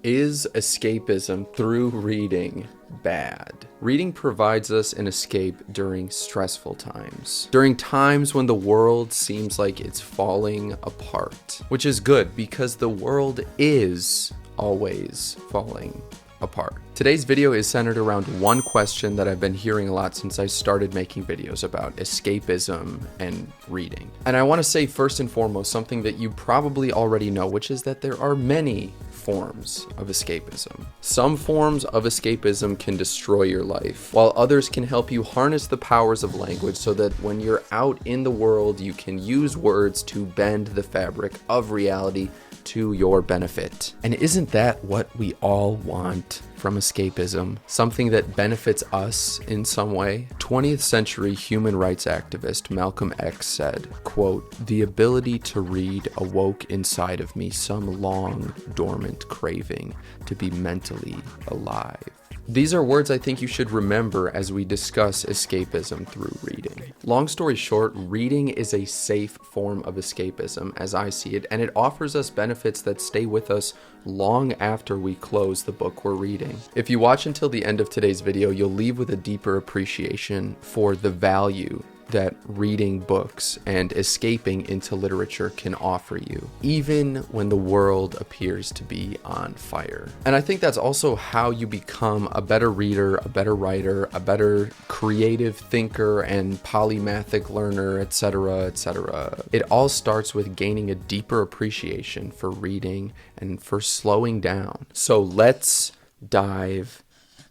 Is escapism through reading bad? Reading provides us an escape during stressful times, during times when the world seems like it's falling apart, which is good because the world is always falling apart. Today's video is centered around one question that I've been hearing a lot since I started making videos about escapism and reading. And I want to say first and foremost something that you probably already know, which is that there are many forms of escapism. Some forms of escapism can destroy your life, while others can help you harness the powers of language so that when you're out in the world, you can use words to bend the fabric of reality to your benefit. And isn't that what we all want from escapism? Something that benefits us in some way? 20th century human rights activist Malcolm X said, quote, "The ability to read awoke inside of me some long dormant craving to be mentally alive." These are words I think you should remember as we discuss escapism through reading. Long story short, reading is a safe form of escapism as I see it, and it offers us benefits that stay with us long after we close the book we're reading. If you watch until the end of today's video, you'll leave with a deeper appreciation for the value that reading books and escaping into literature can offer you, even when the world appears to be on fire. And I think that's also how you become a better reader, a better writer, a better creative thinker and polymathic learner, etc., etc. It all starts with gaining a deeper appreciation for reading and for slowing down. So let's dive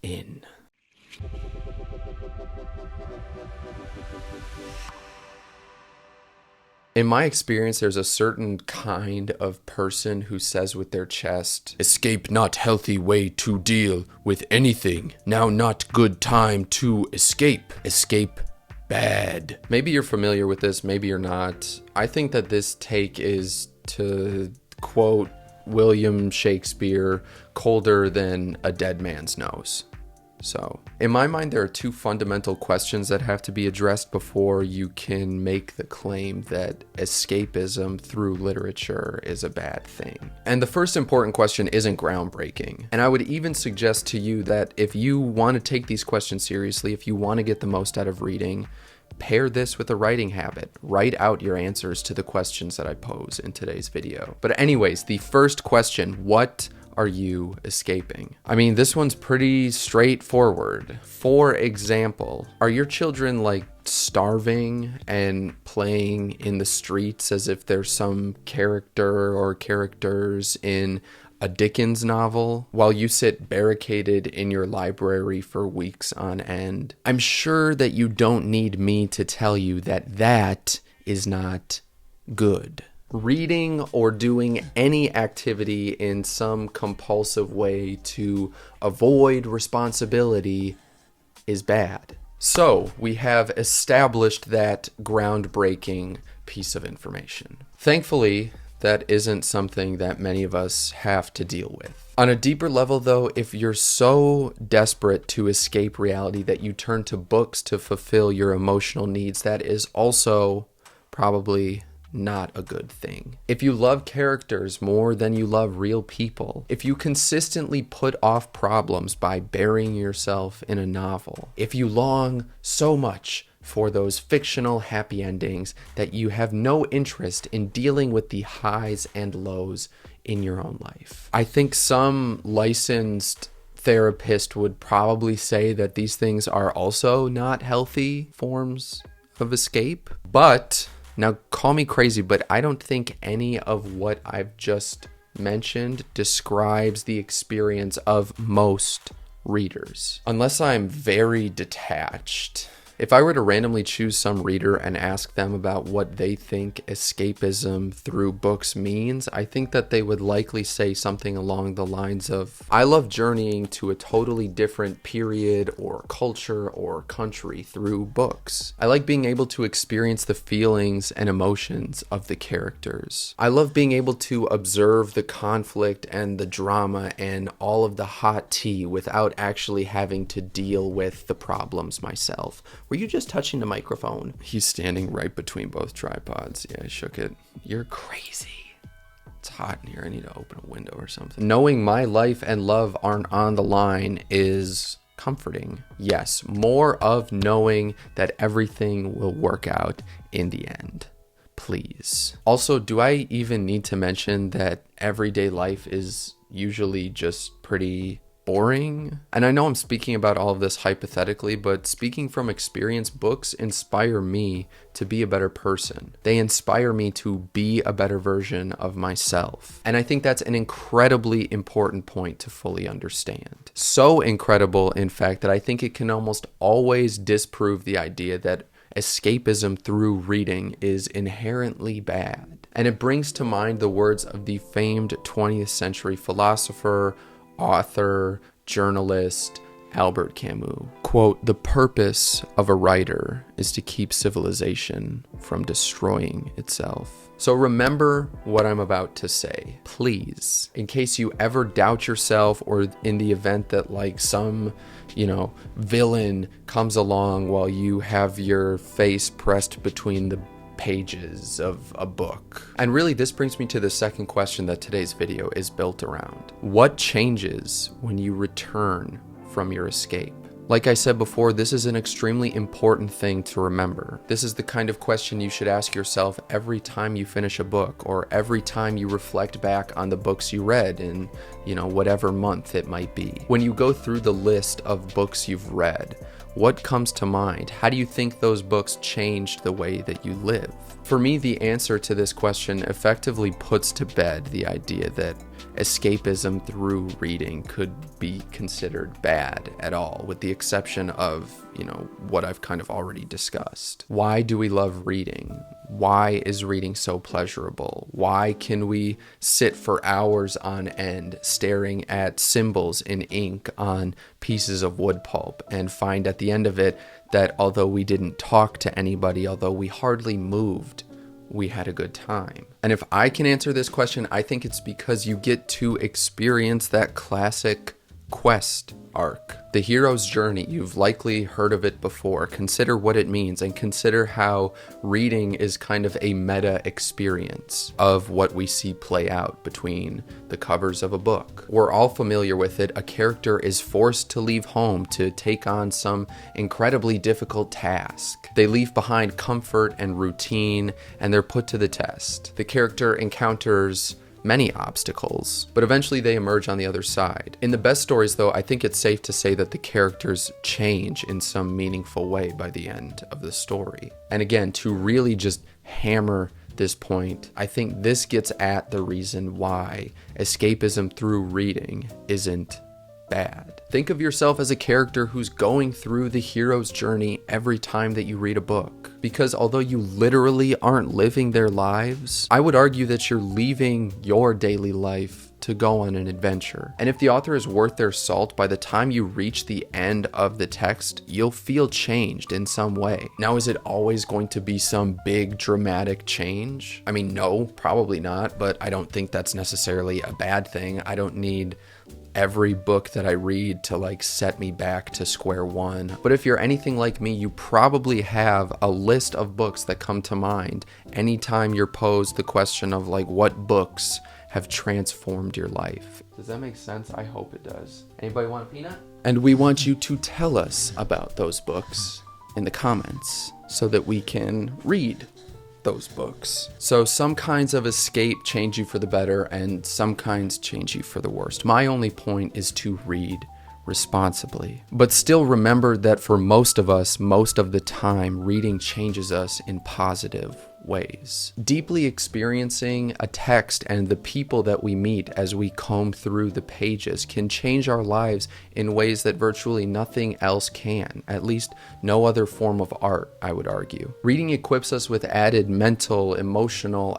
in. In my experience, there's a certain kind of person who says with their chest, "Escape not healthy way to deal with anything. Now not good time to escape. Escape bad." Maybe you're familiar with this, maybe you're not. I think that this take is, to quote William Shakespeare, colder than a dead man's nose. So, in my mind, there are two fundamental questions that have to be addressed before you can make the claim that escapism through literature is a bad thing. And the first important question isn't groundbreaking. And I would even suggest to you that if you want to take these questions seriously, if you want to get the most out of reading, pair this with a writing habit. Write out your answers to the questions that I pose in today's video. But anyways, the first question, what are you escaping? I mean, this one's pretty straightforward. For example, are your children like starving and playing in the streets as if there's some character or characters in a Dickens novel while you sit barricaded in your library for weeks on end? I'm sure that you don't need me to tell you that that is not good. Reading or doing any activity in some compulsive way to avoid responsibility is bad. So we have established that groundbreaking piece of information. Thankfully, that isn't something that many of us have to deal with. On a deeper level, though, if you're so desperate to escape reality that you turn to books to fulfill your emotional needs, that is also probably not a good thing. If you love characters more than you love real people, if you consistently put off problems by burying yourself in a novel, if you long so much for those fictional happy endings that you have no interest in dealing with the highs and lows in your own life, I think some licensed therapist would probably say that these things are also not healthy forms of escape. But now, call me crazy, but I don't think any of what I've just mentioned describes the experience of most readers. Unless I'm very detached. If I were to randomly choose some reader and ask them about what they think escapism through books means, I think that they would likely say something along the lines of, "I love journeying to a totally different period or culture or country through books. I like being able to experience the feelings and emotions of the characters. I love being able to observe the conflict and the drama and all of the hot tea without actually having to deal with the problems myself." Were you just touching the microphone? He's standing right between both tripods. Yeah, I shook it. You're crazy. It's hot in here. I need to open a window or something. Knowing my life and love aren't on the line is comforting. Yes, more of knowing that everything will work out in the end. Please. Also, do I even need to mention that everyday life is usually just pretty boring? And I know I'm speaking about all of this hypothetically, but speaking from experience, books inspire me to be a better person. They inspire me to be a better version of myself. And I think that's an incredibly important point to fully understand. So incredible, in fact, that I think it can almost always disprove the idea that escapism through reading is inherently bad. And it brings to mind the words of the famed 20th century philosopher, author, journalist, Albert Camus. Quote, "The purpose of a writer is to keep civilization from destroying itself." So remember what I'm about to say, please, in case you ever doubt yourself, or in the event that like some, villain comes along while you have your face pressed between the pages of a book. And really, this brings me to the second question that today's video is built around. What changes when you return from your escape? Like I said before, this is an extremely important thing to remember. This is the kind of question you should ask yourself every time you finish a book, or every time you reflect back on the books you read in, whatever month it might be. When you go through the list of books you've read, what comes to mind? How do you think those books changed the way that you live? For me, the answer to this question effectively puts to bed the idea that escapism through reading could be considered bad at all, with the exception of, what I've kind of already discussed. Why do we love reading? Why is reading so pleasurable? Why can we sit for hours on end staring at symbols in ink on pieces of wood pulp and find at the end of it that although we didn't talk to anybody, although we hardly moved, we had a good time? And if I can answer this question, I think it's because you get to experience that classic quest arc. The hero's journey, you've likely heard of it before. Consider what it means, and consider how reading is kind of a meta experience of what we see play out between the covers of a book. We're all familiar with it. A character is forced to leave home to take on some incredibly difficult task. They leave behind comfort and routine, and they're put to the test. The character encounters many obstacles, but eventually they emerge on the other side. In the best stories, though, I think it's safe to say that the characters change in some meaningful way by the end of the story. And again, to really just hammer this point, I think this gets at the reason why escapism through reading isn't bad. Think of yourself as a character who's going through the hero's journey every time that you read a book. Because although you literally aren't living their lives, I would argue that you're leaving your daily life to go on an adventure. And if the author is worth their salt, by the time you reach the end of the text, you'll feel changed in some way. Now, is it always going to be some big dramatic change? I mean, no, probably not, but I don't think that's necessarily a bad thing. I don't need every book that I read to set me back to square one. But if you're anything like me, you probably have a list of books that come to mind anytime you're posed the question of what books have transformed your life. Does that make sense? I hope it does. Anybody want a peanut? And we want you to tell us about those books in the comments so that we can read those books. So some kinds of escape change you for the better, and some kinds change you for the worst. My only point is to read responsibly. But still remember that for most of us, most of the time, reading changes us in positive ways. Deeply experiencing a text and the people that we meet as we comb through the pages can change our lives in ways that virtually nothing else can, at least no other form of art, I would argue. Reading equips us with added mental, emotional,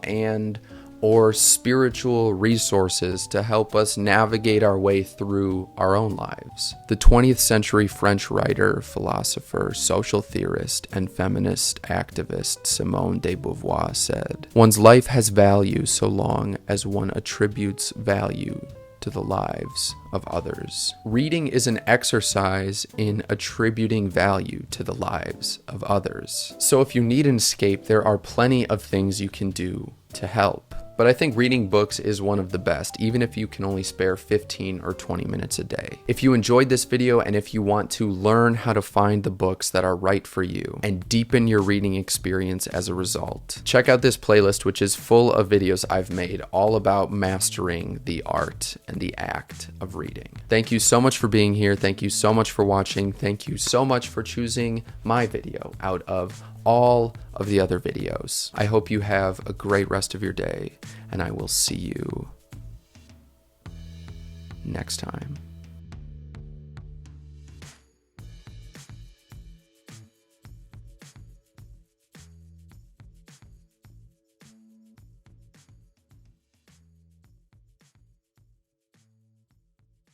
or spiritual resources to help us navigate our way through our own lives. The 20th century French writer, philosopher, social theorist, and feminist activist Simone de Beauvoir said, "One's life has value so long as one attributes value to the lives of others." Reading is an exercise in attributing value to the lives of others. So if you need an escape, there are plenty of things you can do to help. But I think reading books is one of the best, even if you can only spare 15 or 20 minutes a day. If you enjoyed this video and if you want to learn how to find the books that are right for you and deepen your reading experience as a result, check out this playlist, which is full of videos I've made all about mastering the art and the act of reading. Thank you so much for being here. Thank you so much for watching. Thank you so much for choosing my video out of all of the other videos. I hope you have a great rest of your day, and I will see you next time.